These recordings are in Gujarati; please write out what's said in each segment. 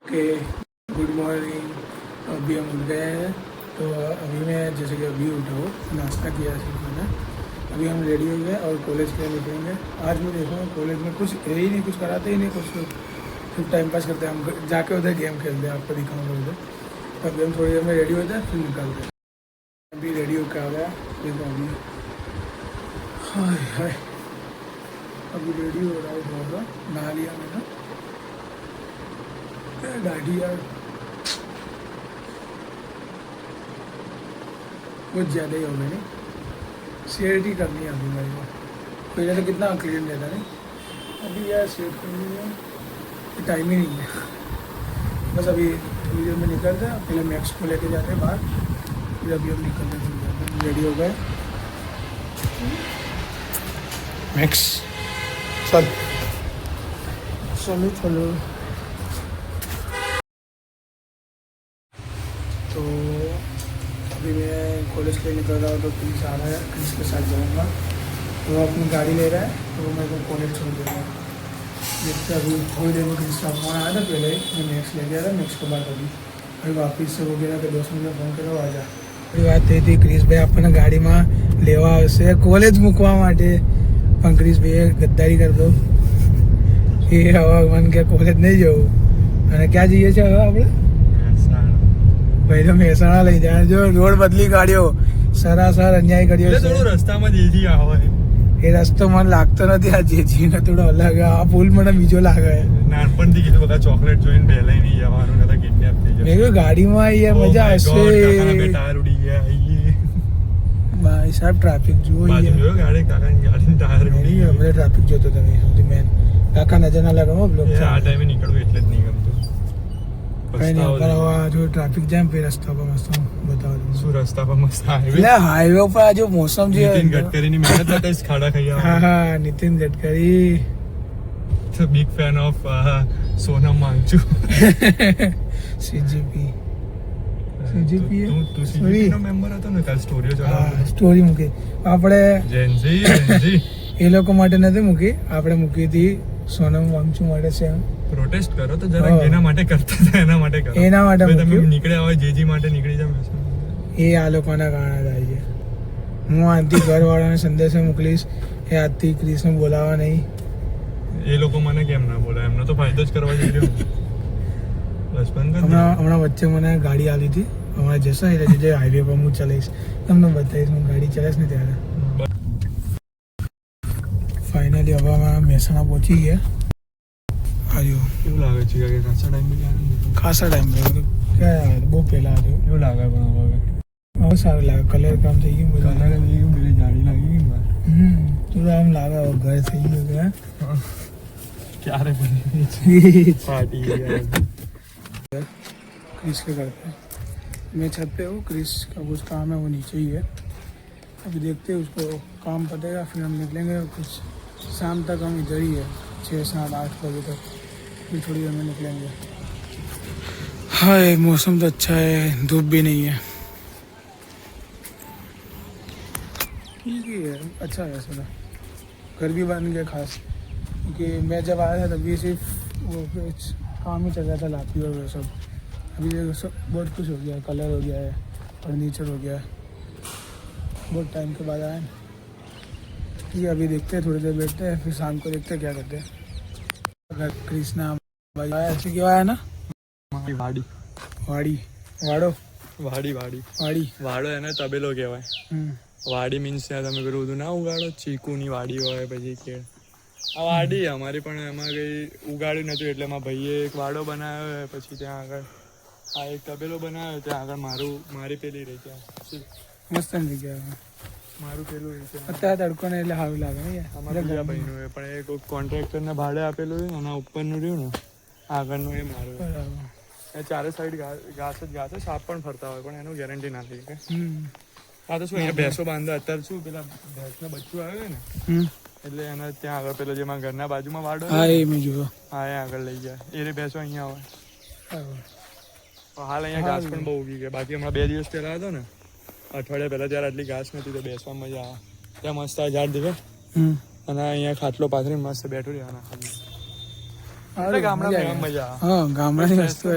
Okay, good morning. अभी हम उठ गए हैं। तो अभी मैं जैसे कि अभी उठा हूँ, नाश्ता किया सिर्फ मैंने। अभी हम रेडी हो गए और कॉलेज के लिए निकलेंगे। आज मैं देखूँगा कॉलेज में कुछ है ही नहीं, कुछ कराते ही नहीं, कुछ सिर्फ टाइम पास करते हैं। हम जाके उधर गेम खेलते हैं, आपको दिखाऊंगा उधर। तो अभी हम थोड़ी देर में रेडी होते हैं, फिर निकलते हैं। अभी रेडी होकर आ गया, देखो अभी हाय हाय अभी रेडी हो रहा है, थोड़ा सा नहा लिया मैंने। दाढ़ी यार कुछ ज़्यादा ही हो गई, नहीं शेयर ही करनी है अभी मेरे को। पहले तो कितना क्लीन रहता नहीं, अभी यार शेयर करनी है, टाइम ही नहीं है। बस अभी थोड़ी देर में निकलते हैं, पहले मैक्स को लेके जाते हैं बाहर, फिर अभी हम निकलते हैं। रेडी हो गए, मैक्स चल चलो चलो। तो अभी मैं कॉलेज के लिए निकल रहा हूँ, तो प्लीज़ आ रहा है, क्रिस के साथ जाऊँगा। तो अपनी गाड़ी ले रहा है, तो मेरे को कॉलेज छोड़ देगा। देखते अभी थोड़ी देर में क्रिस का फोन आया था, पहले मैं मैक्स ले गया था। मैक्स के बाद अभी वापस से हो गया तो दोस्त मुझे फोन કર્યો आ जा। એ વાત થઈ હતી, ક્રિસભાઈ આપણને ગાડીમાં લેવા આવશે કોલેજ મૂકવા માટે, પણ ક્રિસભાઈએ ગદ્દારી કરી દો એ હવે મને કે કોલેજ નહીં જવું। અને ક્યાં જઈએ છીએ હવે આપણે? ભાઈ તો મહેસાણા લઈ જાય, જો રોડ બદલી કાઢ્યો, સરાસર અન્યાય કર્યો છે। થોડું રસ્તામાં જેજી આવે એ રસ્તો મને લાગતો નથી, આ જેજીને થોડો અલગ, આ પુલ મને બીજો લાગે। નાનપણથી કીધું બધા ચોકલેટ જોઈને પહેલાય નહીં જવાનું, નતા કિડનેપ થઈ જશે। મેં ગાડીમાં આવીએ, મજા આવશે। ટાયર ઉડી ગયા ભાઈ સાહેબ ટ્રાફિક જુઓ, બાજુ જોયો ગાડી, કાકાની ગાડીનું ટાયર ઉડી ગયું। આપણે ટ્રાફિક જોતો તમે સૌથી મેન, કાકા નજર ના લગાવો બ્લોક આ ટાઈમે નીકળવું એટલે જ નહીં ગમતું। કઈ નહીં, પર જો ટ્રાફિક જામ પે રસ્તા પર મસ્ત બતાવો શું રસ્તા પર મસ્ત હાઈવે, એટલે હાઈવે પર આ જો મોસમ જે નીતિન ગડકરીની મહેનત હતા જ ખાડા ખાઈ હા હા Nitin Gadkari big fan of Sonam Wangchuk. CGP CGP તું સીજીપી નો મેમ્બર હતો ને, કાલ સ્ટોરીઓ ચલાવતો, સ્ટોરી મૂકી આપણે જેનજી એ લોકો માટે નથી મૂકી, આપણે મૂકી હતી સોનમ વાંગચુક માટે છે। પ્રોટેસ્ટ કરો તો જરા એના માટે કરતા હતા, એના માટે કરો, એના માટે તમે નીકળ્યા હોય જેજી માટે નીકળી જાવ। એ આ લોકોના કારણે થાય છે। હું આજથી ઘરવાળાને સંદેશો મોકલીશ એ આજથી ક્રિસને બોલાવવા નહીં। એ લોકો મને કેમ ના બોલે, એમનો તો ફાયદો જ કરવા જોઈએ। બસ બંધ કર। હમણાં વચ્ચે મને ગાડી આવી હતી, હમણાં જશો એટલે જે હાઈવે પર હું ચલાવીશ, તમને બતાવીશ હું ગાડી ચલાવીશ ને ત્યારે। ફાઇનલી હવે અમે મહેસાણા પહોંચી ગયા। આવ્યો કેવું લાગે છે કે ખાસા ટાઈમ ખાસા ટાઈમ ક્યાં બહુ પહેલાં આવ્યો એવું લાગે, પણ હવે સારું લાગે, કલર કામ થઈ ગયું બધું, કલર થઈ ગયું, પેલી જાળી લાગી ગઈ બહાર। થોડું આમ લાગે હવે ઘર થઈ ગયું કે ક્યારે બની પાર્ટી क्रिस के घर पे। मैं छत पे हूँ, क्रिस का कुछ काम है वो नीचे ही है। अभी देखते हैं, उसको काम पड़ेगा फिर हम निकलेंगे। कुछ शाम तक हम इधर ही है, 6, 7, 8 बजे तक, फिर थोड़ी देर में निकलेंगे। हाय मौसम तो अच्छा है, धूप भी नहीं है, ठीक ही है, अच्छा है सर। घर भी बन गया खास, क्योंकि मैं जब आया था तभी सिर्फ वो काम ही चल रहा था, लापी और वो सब। अभी सब बहुत कुछ हो गया, कलर हो गया है, फर्नीचर हो गया है, बहुत टाइम के बाद आए। ये अभी देखते हैं, थोड़ी देर बैठते हैं, फिर शाम को देखते हैं क्या करते हैं। अगर कृष्णा भाई आया, ऐसे क्यों आया ना? વાડી વાડી વાડો વાડી વાડી વાડી વાડો એને તબેલો કહેવાય। વાડી મીન્સ ત્યાં તમે પેલું બધું ના ઉગાડો, ચીકુની વાડી હોય, પછી કેળ, આ વાડી અમારી, પણ એમાં કંઈ ઉગાડ્યું નહોતું એટલે એમાં ભાઈએ એક વાડો બનાવ્યો હોય, પછી ત્યાં આગળ આ એક તબેલો બનાવ્યો, ત્યાં આગળ મારી પેલી રહી ત્યાં મસ્ત જગ્યા, મારું પેલું રહી ત્યાં અત્યારે તડકો ને એટલે સારું લાગે ને યાર। અમારા બીજા ભાઈનું હોય, પણ એક કોન્ટ્રાક્ટરને ભાડે આપેલું હોય, એના ઉપરનું રહ્યું ને આગળનું એ મારું। બરાબર, એ ચારે સાઈડ ઘાસ જ ઘાસ, સાપ પણ ફરતા હોય, પણ એનું ગેરંટી ના થઈ શકે। આ તો શું અહીંયા ભેંસો બાંધે, અત્યારે શું પેલા ભેંસના બચ્ચું આવે ને, એટલે એના ત્યાં આગળ પેલો જે મારા ઘરના બાજુમાં વાડો, હા એ મેં જોયો, હા એ આગળ લઈ ગયા, એ ભેંસો અહીંયા હોય। હાલ અહીંયા ઘાસ પણ બહુ ઉગી ગયા, બાકી હમણાં 2 દિવસ પહેલા હતો ને, અઠવાડિયા પહેલા ત્યારે આટલી ઘાસ નથી, તો બેસવામાં મજા આવે। ત્યાં મસ્ત આ ઝાડ દેખાય, અને અહીંયા ખાટલો પાથરીને મસ્ત બેઠું રહેવાના ખાલી। એટલે ગામડામાં એમ મજા આવે. હા ગામડાની વસ્તુ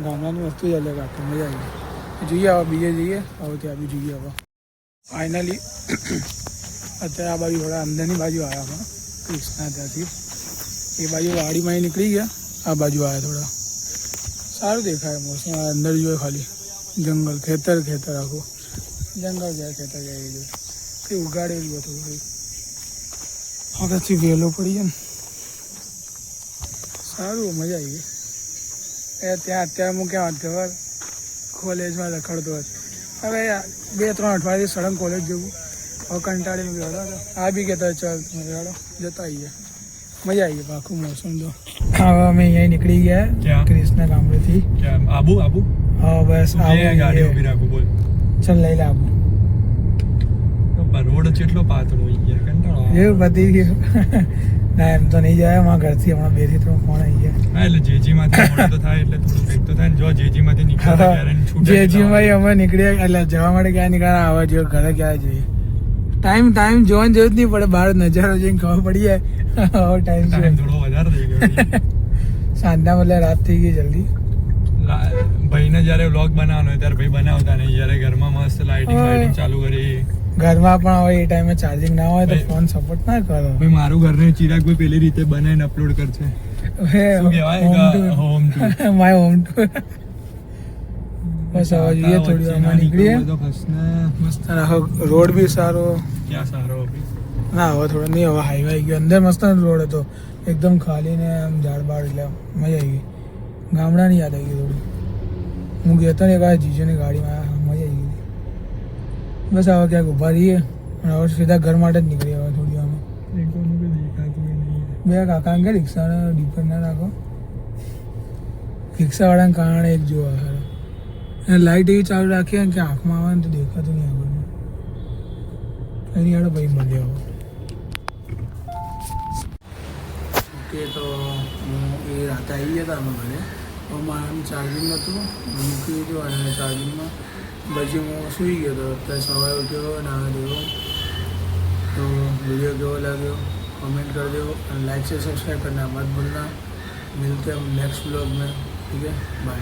ગામડાની વસ્તુ જ અલગ આખી મજા આવી. જોઈએ હવે બીજે જઈએ હવે ત્યાં બી જોઈએ હવે ફાઇનલી. અત્યારે આ બાજુ થોડા અંદરની બાજુ આવ્યા અમે કૃષ્ણા ત્યાંથી એ બાજુ વાડીમાં નીકળી ગયા આ બાજુ આવ્યા થોડા સારું દેખાય મોસમ અંદર જોઈએ ખાલી જંગલ ખેતર આખું જંગલ જાય ખેતર જાય એ જોઈએ કંઈ ઉગાડેલું હતું કંઈ આગળથી વહેલો પડી જાય ને સારું મજા આવી ગઈ. એ ત્યાં અત્યારે હું ક્યાં વાત ખબર કોલેજમાં રખડતો હતો. હવે 2-3 અઠવાડિયે સળંગ કોલેજ જવું હવે કંટાળીને બેઠો હતો. આ બી કહેતા ચાલ બેડો જતા આવીએ મજા આવી ગઈ આખું મોસમ તો. હવે અમે અહીંયા નીકળી ગયા કૃષ્ણ ગામડેથી. આબુ હા બસ ગાડી ઉભી રાખું બોલ. ચાલ લઈ લે આબુ. રોડ કેટલો પાતળો હોય યાર કંટાળો આવે. એવું પતી ગયું. ના એમ તો નહીં જાય મારા ઘરથી હમણાં 2-3 ફોન આવી ગયા. હા એટલે જેજીમાંથી મોડું તો થાય એટલે થોડું કંઈક તો થાય ને. જો જેજીમાંથી નીકળ્યા ત્યારે છૂટે જેજીમાં અમે નીકળ્યા એટલે જવા માટે ક્યાં નીકળ્યા આવા જોઈએ ઘરે ક્યાં જોઈએ ટાઈમ જોવાની જરૂર નહીં પડે બહાર નજારો જોઈને ખબર પડી જાય હવે ટાઈમ થોડો વધારે થઈ ગયો. સાંજના બદલે રાત થઈ ગઈ જલ્દી. ભાઈને જ્યારે વ્લોગ બનાવવાનો હોય ત્યારે ભાઈ બનાવતા નહીં. જ્યારે ઘરમાં મસ્ત લાઇટિંગ ચાલુ કરી ઘરમાં પણ હવે એ ટાઈમે ચાર્જિંગ ના હોય તો ફોન સપોર્ટ ના કરો. ભાઈ મારું ઘરને ચિરાગ ભાઈ પેલી રીતે બનાવીને અપલોડ કરશે. શું કહેવાય home tour my home tour. બસ હવે જોઈએ થોડી વારમાં નીકળીએ. મસ્ત આખો રોડ બી સારો. ક્યાં સારો ના હવે થોડો નહીં હવે હાઈવે આવી ગયો અંદર મસ્ત રોડ હતો એકદમ ખાલી ને આમ ઝાડ બાડ એટલે મજા આવી ગઈ. ગામડાની યાદ આવી ગઈ થોડી. હું ગયો હતો ને એક જીજોની ગાડીમાં મજા આવી ગઈ. બસ હવે ક્યાંક ઊભા રહીએ અને હવે સીધા ઘર માટે જ નીકળીએ હવે થોડી વારમાં. બે કાકા કે રિક્ષાને ડિપેન્ડ ના રાખો. રિક્ષાવાળાને કારણે એક જોવા સારું અને લાઇટ એવી ચાલુ રાખીએ કે આંખમાં આવે ને તો દેખાતું નહીં આગળ. એની આડો ભાઈ મળ્યો. ઓકે તો એ રાતે આવી ગયા હતા અમે ઘરે. તો મારા ચાર્જિંગ હતું મૂકી દીધું અને ચાર્જિંગમાં પછી હું સૂઈ ગયો હતો. અત્યારે સવારે ઉઠ્યો નાના દેવો. તો વિડીયો કેવો લાગ્યો कमेंट कर दो और लाइक से सब्सक्राइब करना मत भूलना. मिलते हैं हम नेक्स्ट व्लॉग में. ठीक है बाय.